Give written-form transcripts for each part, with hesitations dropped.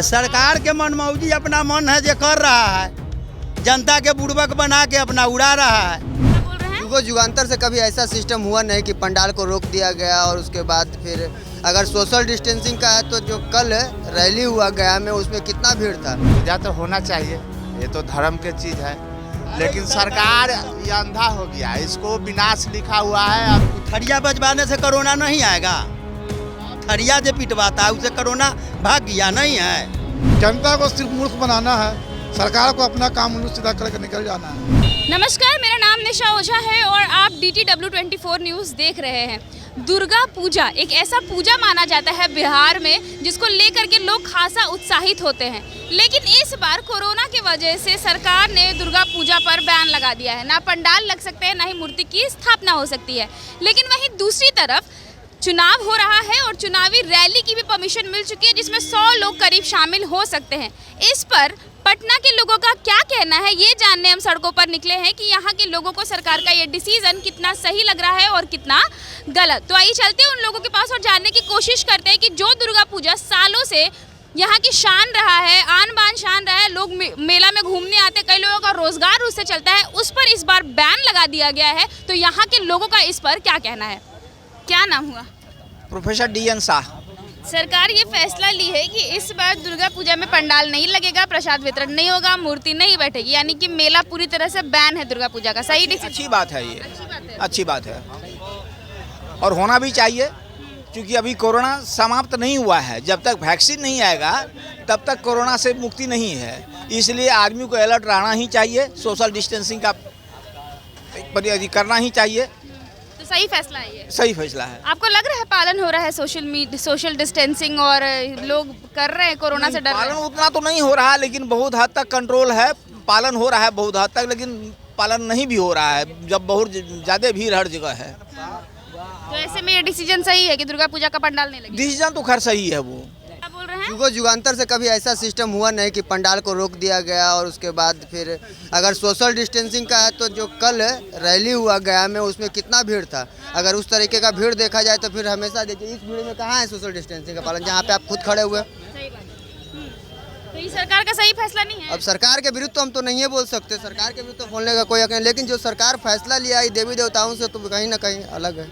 सरकार के मनमौजी अपना मन है जो कर रहा है, जनता के बुड़बक बना के अपना उड़ा रहा है। युगो युगांतर से कभी ऐसा सिस्टम हुआ नहीं कि पंडाल को रोक दिया गया और उसके बाद फिर अगर सोशल डिस्टेंसिंग का है तो जो कल रैली हुआ गया में उसमें कितना भीड़ था। पूजा तो होना चाहिए, ये तो धर्म की चीज है, लेकिन सरकार ये अंधा हो गया, इसको विनाश लिखा हुआ है। अब थरिया बजवाने से कोरोना नहीं आएगा, थरिया जो पिटवाता है उसे कोरोना भाग गया नहीं है। जनता को सिर्फ मूर्ख बनाना है, सरकार को अपना काम उल्लू सीधा करके निकल जाना है। नमस्कार, मेरा नाम निशा ओझा है और आप DTW24 न्यूज़ देख रहे हैं। दुर्गा पूजा एक ऐसा पूजा माना जाता है बिहार में जिसको लेकर के लोग खासा उत्साहित होते हैं, लेकिन इस बार कोरोना की वजह से सरकार ने दुर्गा पूजा पर बैन लगा दिया है। ना पंडाल लग सकते हैं, ना ही मूर्ति की स्थापना हो सकती है। लेकिन वहीं दूसरी तरफ चुनाव हो रहा है और चुनावी रैली की भी परमिशन मिल चुकी है जिसमें 100 लोग करीब शामिल हो सकते हैं। इस पर पटना के लोगों का क्या कहना है, ये जानने हम सड़कों पर निकले हैं कि यहाँ के लोगों को सरकार का ये डिसीजन कितना सही लग रहा है और कितना गलत। तो आइए चलते हैं उन लोगों के पास और जानने की कोशिश करते हैं कि जो दुर्गा पूजा सालों से यहाँ की शान रहा है, आन बान शान रहा है, लोग मेला में घूमने आते, कई लोगों का रोजगार उससे चलता है, उस पर इस बार बैन लगा दिया गया है। तो यहाँ के लोगों का इस पर क्या कहना है? क्या नाम हुआ? Professor DN Shah. सरकार ये फैसला ली है कि इस बार दुर्गा पूजा में पंडाल नहीं लगेगा, प्रसाद वितरण नहीं होगा, मूर्ति नहीं बैठेगी, यानी कि मेला पूरी तरह से बैन है दुर्गा पूजा का। सही डिसीजन? अच्छी बात है, ये अच्छी बात है और होना भी चाहिए, क्योंकि अभी कोरोना समाप्त नहीं हुआ है। जब तक वैक्सीन नहीं आएगा तब तक कोरोना से मुक्ति नहीं है, इसलिए आदमी को अलर्ट रहना ही चाहिए, सोशल डिस्टेंसिंग का करना ही चाहिए। तो सही फैसला है ये? सही फैसला है। आपको लग रहा है पालन हो रहा है सोशल डिस्टेंसिंग और लोग कर रहे हैं, कोरोना से डर रहे पालन हैं? उतना तो नहीं हो रहा, लेकिन बहुत हद तक कंट्रोल है, पालन हो रहा है बहुत हद तक, लेकिन पालन नहीं भी हो रहा है जब बहुत ज़्यादा भीड़ हर जगह है। तो ऐसे में ये डिसीजन सही है कि दुर्गा पूजा का पंडाल नहीं लगेगा? डिसीजन तो खैर सही है। वो क्या बोल रहे हैं? युगो युगांतर से कभी ऐसा सिस्टम हुआ नहीं कि पंडाल को रोक दिया गया और उसके बाद फिर अगर सोशल डिस्टेंसिंग का है तो जो कल रैली हुआ गया में उसमें कितना भीड़ था। अगर उस तरीके का भीड़ देखा जाए तो फिर हमेशा देखिए इस भीड़ में कहाँ है सोशल डिस्टेंसिंग का पालन, जहाँ पे आप खुद खड़े हुए। सही बात है। तो ये सरकार का सही फैसला नहीं है? अब सरकार के विरुद्ध तो हम तो नहीं बोल सकते, सरकार के विरुद्ध तो बोलने का कोई हक नहीं, लेकिन जो सरकार फैसला लिया है देवी देवताओं से तो कहीं ना कहीं अलग है,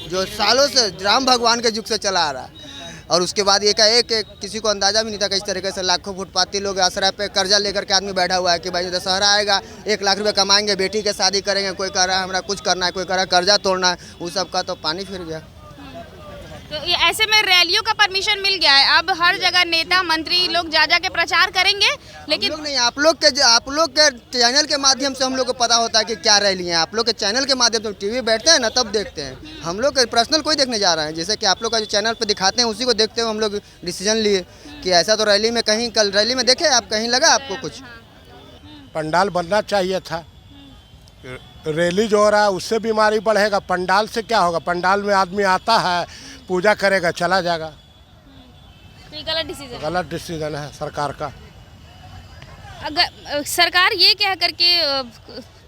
जो सालों से राम भगवान के युग से चला आ रहा है। और उसके बाद एक किसी को अंदाजा भी नहीं था कि इस तरीके से लाखों फुटपाती लोग आश्रय पे कर्जा लेकर के आदमी बैठा हुआ है कि भाई दशहरा आएगा 1 लाख रुपए कमाएंगे, बेटी के शादी करेंगे, कोई कह रहा है हमारा कुछ करना है, कोई कह रहा है कर्जा तोड़ना है, उस सब का तो पानी फिर गया। तो ये ऐसे में रैलियों का परमिशन मिल गया है, अब हर जगह नेता मंत्री लोग जा के प्रचार करेंगे, लेकिन लोग नहीं, आप लोग के चैनल के माध्यम से हम लोग को पता होता है कि क्या रैली है। आप लोग के चैनल के माध्यम से टीवी बैठते हैं ना तब देखते हैं। हम लोग पर्सनल कोई देखने जा रहे हैं, जैसे कि आप लोग का जो चैनल पे दिखाते हैं उसी को देखते हुए हम लोग डिसीजन लिए कि ऐसा तो रैली में कहीं कल रैली में देखे आप, कहीं लगा आपको कुछ? पंडाल बनना चाहिए था, रैली जो हो रहा है उससे बीमारी बढ़ेगा, पंडाल से क्या होगा? पंडाल में आदमी आता है, पूजा करेगा, चला जाएगा। तो ये गलत डिसीजन है सरकार का। अगर सरकार ये कह करके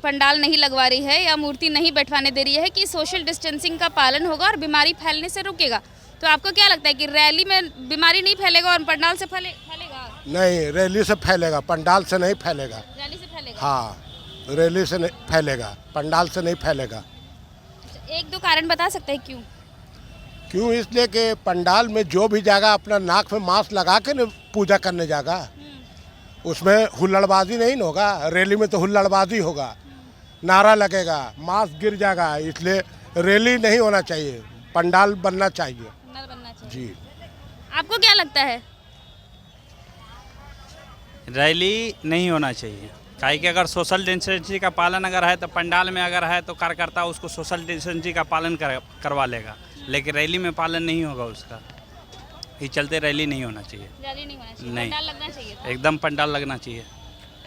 पंडाल नहीं लगवा रही है या मूर्ति नहीं बैठवाने दे रही है कि सोशल डिस्टेंसिंग का पालन होगा और बीमारी फैलने से रुकेगा, तो आपको क्या लगता है कि रैली में बीमारी नहीं फैलेगा और पंडाल से फैलेगा? नहीं, रैली से फैलेगा, पंडाल से नहीं फैलेगा। रैली से फैलेगा? हाँ, रैली से नहीं फैलेगा, पंडाल से नहीं फैलेगा। एक दो कारण बता सकते हैं क्यों? क्यों? इसलिए कि पंडाल में जो भी जाएगा अपना नाक में मास्क लगा के न पूजा करने जाएगा, उसमें हुल्लड़बाजी नहीं होगा। रैली में तो हुल्लड़बाजी होगा, नारा लगेगा, मास्क गिर जाएगा, इसलिए रैली नहीं होना चाहिए, पंडाल बनना चाहिए। जी। आपको क्या लगता है? रैली नहीं होना चाहिए, काहे कि अगर सोशल डिस्टेंसिंग का पालन अगर है तो पंडाल में अगर है तो कार्यकर्ता उसको सोशल डिस्टेंसिंग का पालन करवा लेगा, लेकिन रैली में पालन नहीं होगा उसका, इस चलते रैली नहीं होना चाहिए। रैली नहीं होना चाहिए, नहीं, पंडाल लगना चाहिए। एकदम पंडाल लगना चाहिए।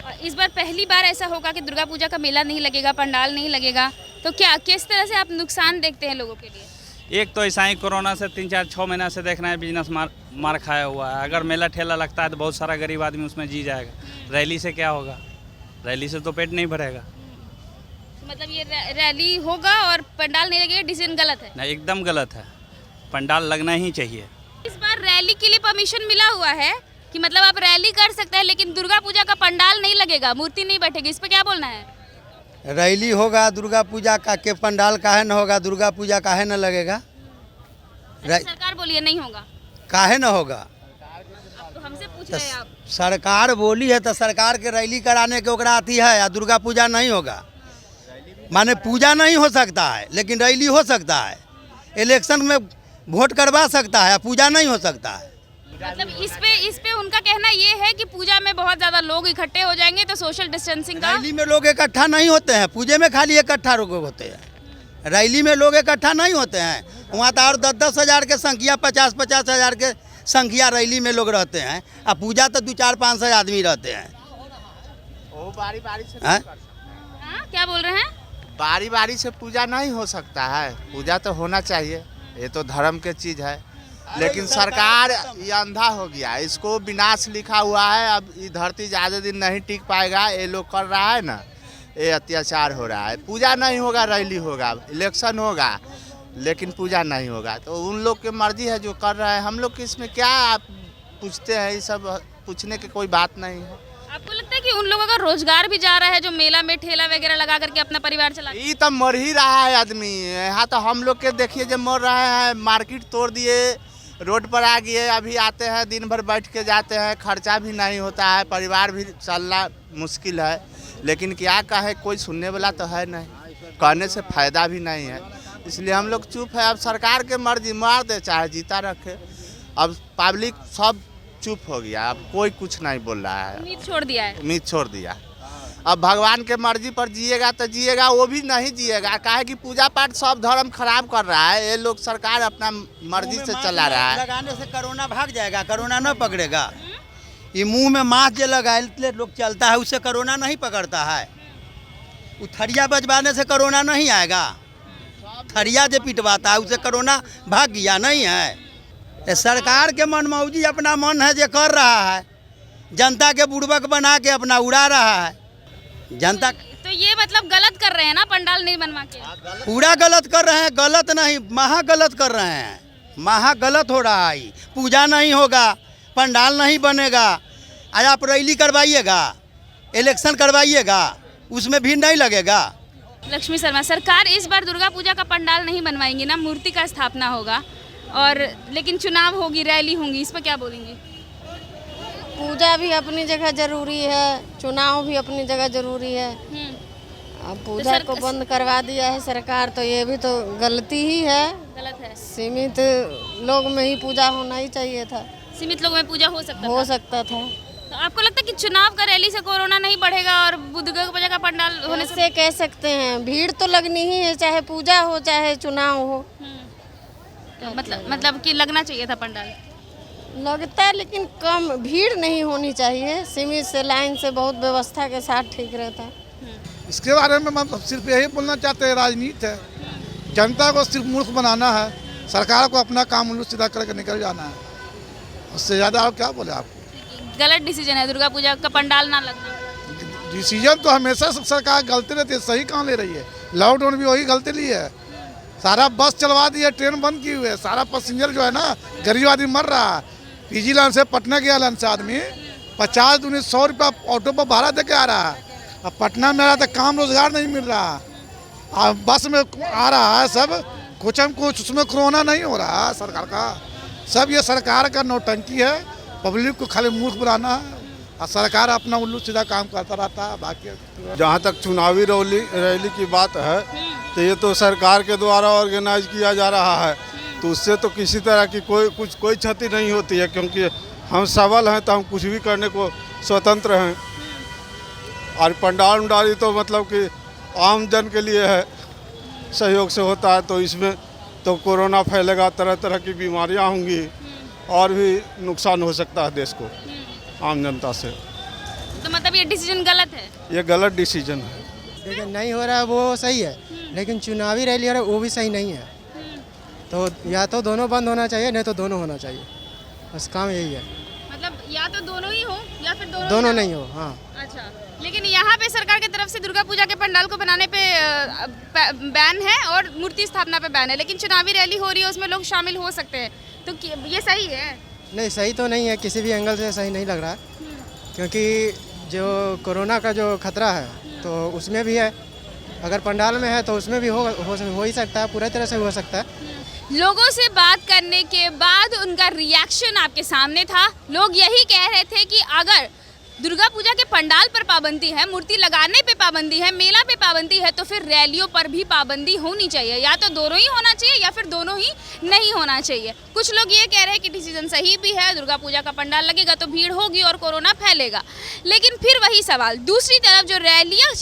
और इस बार पहली बार ऐसा होगा कि दुर्गा पूजा का मेला नहीं लगेगा, पंडाल नहीं लगेगा, तो क्या किस तरह से आप नुकसान देखते हैं लोगों के लिए? एक तो ऐसा ही कोरोना से 3-4-6 महीना से देख रहे हैं बिजनेस मार खाया हुआ है। अगर मेला ठेला लगता है तो बहुत सारा गरीब आदमी उसमें जी जाएगा, रैली से क्या होगा? रैली से तो पेट नहीं भरेगा। मतलब ये रैली होगा और पंडाल नहीं लगेगा, डिसीजन गलत है? नहीं, एकदम गलत है, पंडाल लगना ही चाहिए। इस बार रैली के लिए परमिशन मिला हुआ है कि मतलब आप रैली कर सकते हैं लेकिन दुर्गा पूजा का पंडाल नहीं लगेगा, मूर्ति नहीं बैठेगी, इस पे क्या बोलना है? रैली होगा दुर्गा पूजा का के पंडाल काहे न होगा, दुर्गा पूजा काहे न लगेगा, सरकार बोलिए नहीं होगा, काहे न होगा। अब तो हमसे पूछ रहे हैं आप। सरकार बोली है तो सरकार के रैली कराने के ओकरा आती है, या दुर्गा पूजा नहीं होगा, माने पूजा नहीं हो सकता है लेकिन रैली हो सकता है, इलेक्शन में वोट करवा सकता है, पूजा नहीं हो सकता है। मतलब इस पे उनका कहना ये है कि पूजा में बहुत ज़्यादा लोग इकट्ठे हो जाएंगे तो सोशल डिस्टेंसिंग का। रैली में लोग इकट्ठा नहीं होते हैं, पूजे में खाली इकट्ठा लोग होते हैं, रैली में लोग इकट्ठा नहीं होते हैं। वहाँ तो और 10-10 हज़ार के संख्या, 50-50 हज़ार के संख्या रैली में लोग रहते हैं, अब पूजा तो 2-4-5 आदमी रहते हैं। वो बारी बारी से हाँ? क्या बोल रहे हैं? बारी बारी से पूजा नहीं हो सकता है, पूजा तो होना चाहिए, ये तो धर्म के चीज़ है। लेकिन सरकार ये अंधा हो गया, इसको विनाश लिखा हुआ है। अब ये धरती ज़्यादा दिन नहीं टिक पाएगा, ये लोग कर रहा है ना, ये अत्याचार हो रहा है। पूजा नहीं होगा, रैली होगा, इलेक्शन होगा, लेकिन पूजा नहीं होगा। तो उन लोग की मर्जी है जो कर रहे हैं, हम लोग इसमें क्या आप पूछते हैं, ये सब पूछने की कोई बात नहीं है। आपको लगता है कि उन लोगों का रोजगार भी जा रहा है जो मेला में ठेला वगैरह लगा करके अपना परिवार चला? ये तो मर ही रहा है आदमी, यहाँ तो हम लोग के देखिए जब मर रहे हैं, मार्केट तोड़ दिए, रोड पर आ गए, अभी आते हैं दिन भर बैठ के जाते हैं, खर्चा भी नहीं होता है, परिवार भी चलना मुश्किल है। लेकिन क्या कहे, कोई सुनने वाला तो है नहीं, कहने से फायदा भी नहीं है, इसलिए हम लोग चुप है। अब सरकार के मर्जी, मार दे चाहे जीता रखे, अब पब्लिक सब चुप हो गया, अब कोई कुछ नहीं बोल रहा है, उम्मीद छोड़ दिया है। उम्मीद छोड़ दिया। अब भगवान के मर्जी पर जिएगा तो जिएगा, वो भी नहीं जिएगा, काहे कि पूजा पाठ सब धर्म खराब कर रहा है, ये लोग सरकार अपना मर्जी से चला रहा है। लगाने से कोरोना भाग जाएगा, कोरोना न पकड़ेगा। ये मुंह में मास्क जो लगाए लोग चलता है, उससे कोरोना नहीं पकड़ता है। वो थरिया बजवाने से कोरोना नहीं आएगा, थरिया जो पिटवाता है उससे कोरोना भाग गया नहीं है। ये सरकार के मनमौजी अपना मन है जो कर रहा है, जनता के बुड़बक बना के अपना उड़ा रहा है जनता। तो ये मतलब गलत कर रहे हैं ना, पंडाल नहीं बनवा के? पूरा गलत कर रहे हैं, गलत नहीं महा गलत कर रहे हैं, महा गलत हो रहा है। पूजा नहीं होगा, पंडाल नहीं बनेगा, आज आप रैली करवाइएगा, इलेक्शन करवाइएगा, उसमें भीड़ नहीं लगेगा। लक्ष्मी शर्मा, सरकार इस बार दुर्गा पूजा का पंडाल नहीं बनवाएंगी ना, मूर्ति का स्थापना होगा, और लेकिन चुनाव होगी, रैली होंगी, इस पर क्या बोलेंगी? पूजा भी अपनी जगह जरूरी है, चुनाव भी अपनी जगह जरूरी है। अब पूजा को बंद करवा दिया है सरकार, तो ये भी तो गलती ही है, गलत है। सीमित लोग में ही पूजा होना ही चाहिए था, सीमित लोगों में पूजा हो सकता था। तो आपको लगता है कि चुनाव का रैली से कोरोना नहीं बढ़ेगा और दुर्गा पूजा का पंडाल होने से? कह सकते हैं, भीड़ तो लगनी ही है, चाहे पूजा हो चाहे चुनाव हो। तो मतलब कि लगना चाहिए था पंडाल? लगता है, लेकिन कम भीड़ नहीं होनी चाहिए, सीमित से लाइन से बहुत व्यवस्था के साथ ठीक रहता है। इसके बारे में हम सिर्फ यही बोलना चाहते हैं, राजनीति है, जनता को सिर्फ मूर्ख बनाना है, सरकार को अपना काम उल्लू सीधा करके निकल जाना है, उससे ज़्यादा और क्या बोले आपको। गलत डिसीजन है दुर्गा पूजा का पंडाल ना लगना। डिसीजन तो हमेशा सरकार गलती रहती है, सही कहाँ ले रही है। लॉकडाउन भी वही गलती ली है, सारा बस चलवा दी है, ट्रेन बंद की हुई है, सारा पैसेंजर जो है ना, गरीब आदमी मर रहा है। पीजी लाइन से पटना गया लाइन से आदमी 50-100 रुपया ऑटो पर भाड़ा दे के आ रहा है, अब पटना में आ रहा तो काम रोजगार नहीं मिल रहा, अब बस में आ रहा है सब कुछ हम कुछ, उसमें कोरोना नहीं हो रहा है सरकार का। सब ये सरकार का नौटंकी है, पब्लिक को खाली मूर्ख बनाना है, और सरकार अपना उल्लू सीधा काम करता रहता है। बाकी जहाँ तक चुनावी रैली की बात है, तो ये तो सरकार के द्वारा ऑर्गेनाइज किया जा रहा है, तो उससे तो किसी तरह की कोई क्षति नहीं होती है, क्योंकि हम सबल हैं तो हम कुछ भी करने को स्वतंत्र हैं। और पंडाल उंडाली तो मतलब कि आम जन के लिए है, सहयोग से होता है, तो इसमें तो कोरोना फैलेगा, तरह तरह की बीमारियां होंगी, और भी नुकसान हो सकता है देश को, आम जनता से। तो मतलब ये डिसीजन गलत है? ये गलत डिसीजन है। देखिए, नहीं हो रहा है वो सही है, लेकिन चुनावी रैली हो रहा है वो भी सही नहीं है, तो या तो दोनों बंद होना चाहिए, नहीं तो दोनों होना चाहिए, बस काम यही है। मतलब या तो दोनों ही हो या फिर दोनों नहीं हो। हाँ, अच्छा, लेकिन यहाँ पे सरकार की तरफ से दुर्गा पूजा के पंडाल को बनाने पे बैन है और मूर्ति स्थापना पे बैन है, लेकिन चुनावी रैली हो रही है, उसमें लोग शामिल हो सकते हैं, तो ये सही है? नहीं सही तो नहीं है, किसी भी एंगल से सही नहीं लग रहा है, क्योंकि जो कोरोना का जो खतरा है तो उसमें भी है, अगर पंडाल में है तो उसमें भी हो ही सकता है, पूरी तरह से हो सकता है। लोगों से बात करने के बाद उनका रिएक्शन आपके सामने था। लोग यही कह रहे थे कि अगर दुर्गा पूजा के पंडाल पर पाबंदी है, मूर्ति लगाने पे पाबंदी है, मेला पे पाबंदी है, तो फिर रैलियों पर भी पाबंदी होनी चाहिए। या तो दोनों ही होना चाहिए या फिर दोनों ही नहीं होना चाहिए। कुछ लोग ये कह रहे हैं कि डिसीजन सही भी है, दुर्गा पूजा का पंडाल लगेगा तो भीड़ होगी और कोरोना फैलेगा। लेकिन फिर वही सवाल, दूसरी तरफ जो रैलियाँ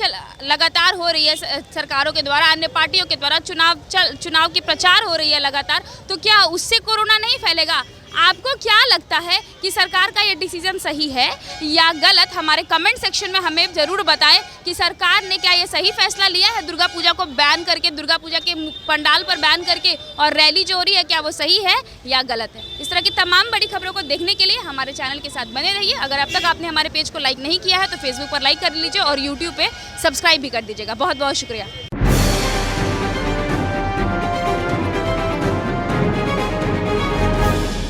लगातार हो रही है सरकारों के द्वारा, अन्य पार्टियों के द्वारा चुनाव की प्रचार हो रही है लगातार, तो क्या उससे कोरोना नहीं फैलेगा? आपको क्या लगता है कि सरकार का ये डिसीजन सही है या गलत? हमारे कमेंट सेक्शन में हमें ज़रूर बताएं कि सरकार ने क्या ये सही फैसला लिया है दुर्गा पूजा को बैन करके, दुर्गा पूजा के पंडाल पर बैन करके, और रैली जो हो रही है क्या वो सही है या गलत है? इस तरह की तमाम बड़ी खबरों को देखने के लिए हमारे चैनल के साथ बने रहिए। अगर अब तक आपने हमारे पेज को लाइक नहीं किया है तो फेसबुक पर लाइक कर लीजिए और यूट्यूब पर सब्सक्राइब भी कर दीजिएगा। बहुत बहुत शुक्रिया।